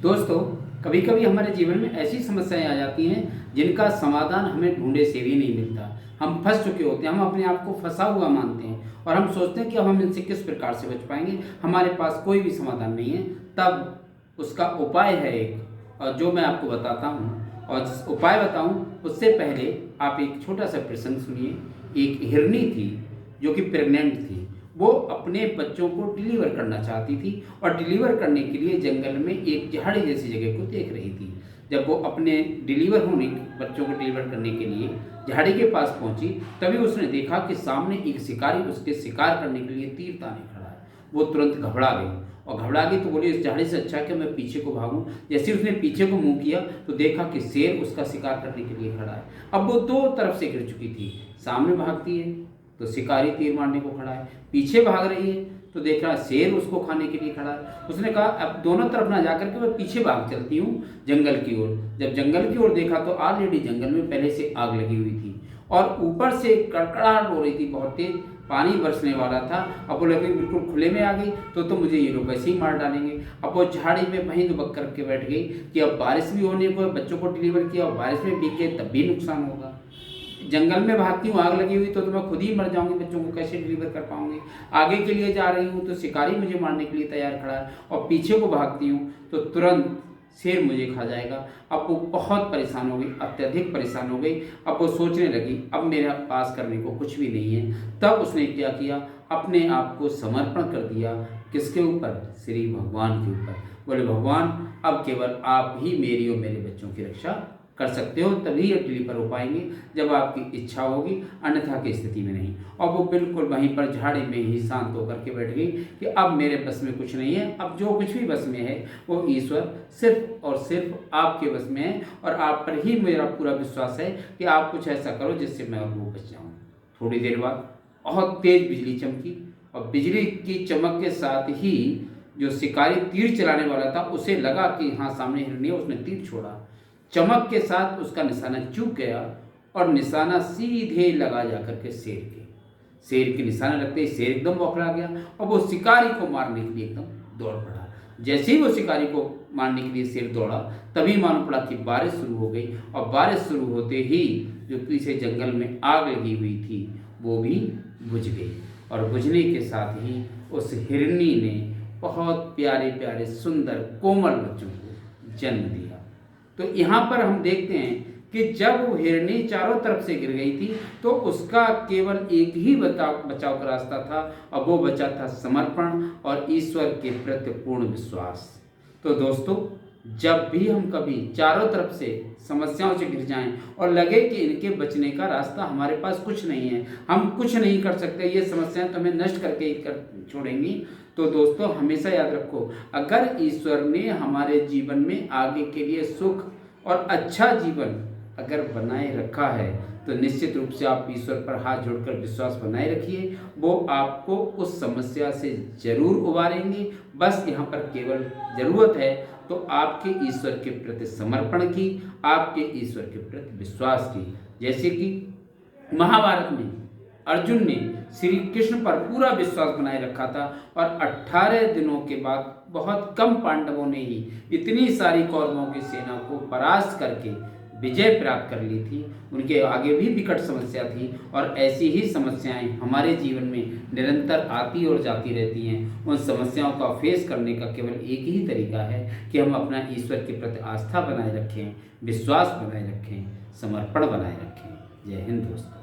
दोस्तों, कभी कभी हमारे जीवन में ऐसी समस्याएं आ जाती हैं जिनका समाधान हमें ढूंढे से भी नहीं मिलता। हम फंस चुके होते हैं, हम अपने आप को फंसा हुआ मानते हैं और हम सोचते हैं कि अब हम इनसे किस प्रकार से बच पाएंगे। हमारे पास कोई भी समाधान नहीं है। तब उसका उपाय है एक, और जो मैं आपको बताता हूँ। और जिस उपाय बताऊँ उससे पहले आप एक छोटा सा प्रसंग सुनिए। एक हिरनी थी जो कि प्रेग्नेंट थी। वो अपने बच्चों को डिलीवर करना चाहती थी और डिलीवर करने के लिए जंगल में एक झाड़ी जैसी जगह को देख रही थी। जब वो अपने डिलीवर होने बच्चों को डिलीवर करने के लिए झाड़ी के पास पहुंची, तभी उसने देखा कि सामने एक शिकारी उसके शिकार करने के लिए तीर ताने खड़ा है। वो तुरंत घबरा गई और घबरा गई तो बोली, इस झाड़ी से अच्छा कि मैं पीछे को भागूं। जैसे उसने पीछे को मुंह किया तो देखा कि शेर उसका शिकार करने के लिए खड़ा है। अब वो दो तरफ से गिर चुकी थी। सामने भागती है तो शिकारी तीर मारने को खड़ा है, पीछे भाग रही है तो देख रहा शेर उसको खाने के लिए खड़ा है। उसने कहा अब दोनों तरफ ना जाकर के मैं पीछे भाग चलती हूँ जंगल की ओर। जब जंगल की ओर देखा तो ऑलरेडी जंगल में पहले से आग लगी हुई थी और ऊपर से कड़कड़ाहट हो रही थी, बहुत तेज पानी बरसने वाला था। अब वो लगे बिल्कुल खुले में आ गई तो मुझे ये लोग ऐसे ही मार डालेंगे। अब वो झाड़ी में वहीं दुबक करके बैठ गई कि अब बारिश भी होने को, बच्चों को डिलीवर किया और बारिश में भीग गए तब भी नुकसान होगा। जंगल में भागती हूँ, आग लगी हुई तो मैं खुद ही मर जाऊंगी, बच्चों को कैसे डिलीवर कर पाऊंगी। आगे के लिए जा रही हूँ तो शिकारी मुझे मारने के लिए तैयार खड़ा है और पीछे को भागती हूँ तो तुरंत शेर मुझे खा जाएगा। अब वो बहुत परेशान हो गई, अत्यधिक परेशान हो गई। अब वो सोचने लगी अब मेरे पास करने को कुछ भी नहीं है। तब उसने क्या किया, अपने आप को समर्पण कर दिया। किसके ऊपर? श्री भगवान के ऊपर। बोले, भगवान अब केवल आप ही मेरी और मेरे बच्चों की रक्षा कर सकते हो, तभी ये डिलीवर हो पाएंगे जब आपकी इच्छा होगी, अन्यथा की स्थिति में नहीं। और वो बिल्कुल वहीं पर झाड़ी में ही शांत होकर के बैठ गई कि अब मेरे बस में कुछ नहीं है। अब जो कुछ भी बस में है वो ईश्वर सिर्फ और सिर्फ आपके बस में है और आप पर ही मेरा पूरा विश्वास है कि आप कुछ ऐसा करो जिससे मैं और वो बच जाऊँ। थोड़ी देर बाद बहुत तेज बिजली चमकी और बिजली की चमक के साथ ही जो शिकारी तीर चलाने वाला था उसे लगा कि हाँ सामने हिरनी है, उसने तीर छोड़ा। चमक के साथ उसका निशाना चूक गया और निशाना सीधे लगा जाकर के शेर के निशाना लगते ही शेर एकदम बौखला गया और वो शिकारी को मारने के लिए एकदम दौड़ पड़ा। जैसे ही वो शिकारी को मारने के लिए शेर दौड़ा, तभी मालूम पड़ा कि बारिश शुरू हो गई और बारिश शुरू होते ही जो पीछे जंगल में आग लगी हुई थी वो भी बुझ गई और बुझने के साथ ही उस हिरनी ने बहुत प्यारे प्यारे सुंदर कोमल बच्चों को जन्म दिया। तो यहाँ पर हम देखते हैं कि जब वो हिरनी चारों तरफ से गिर गई थी तो उसका केवल एक ही बचाव का रास्ता था और वो बचा था समर्पण और ईश्वर के प्रति पूर्ण विश्वास। तो दोस्तों, जब भी हम कभी चारों तरफ से समस्याओं से घिर जाएं और लगे कि इनके बचने का रास्ता हमारे पास कुछ नहीं है, हम कुछ नहीं कर सकते, ये समस्याएं तो हमें नष्ट करके ही छोड़ेंगी, तो दोस्तों हमेशा याद रखो, अगर ईश्वर ने हमारे जीवन में आगे के लिए सुख और अच्छा जीवन अगर बनाए रखा है तो निश्चित रूप से आप ईश्वर पर हाथ जोड़कर विश्वास बनाए रखिए, वो आपको उस समस्या से जरूर उबारेंगे। बस यहाँ पर केवल जरूरत है तो आपके ईश्वर के प्रति समर्पण की, आपके ईश्वर के प्रति विश्वास की। जैसे कि महाभारत में अर्जुन ने श्री कृष्ण पर पूरा विश्वास बनाए रखा था और 18 दिनों के बाद बहुत कम पांडवों ने ही इतनी सारी कौरवों की सेना को परास्त करके विजय प्राप्त कर ली थी। उनके आगे भी विकट समस्या थी और ऐसी ही समस्याएं हमारे जीवन में निरंतर आती और जाती रहती हैं। उन समस्याओं का फेस करने का केवल एक ही तरीका है कि हम अपना ईश्वर के प्रति आस्था बनाए रखें, विश्वास बनाए रखें, समर्पण बनाए रखें। जय हिंद दोस्तों।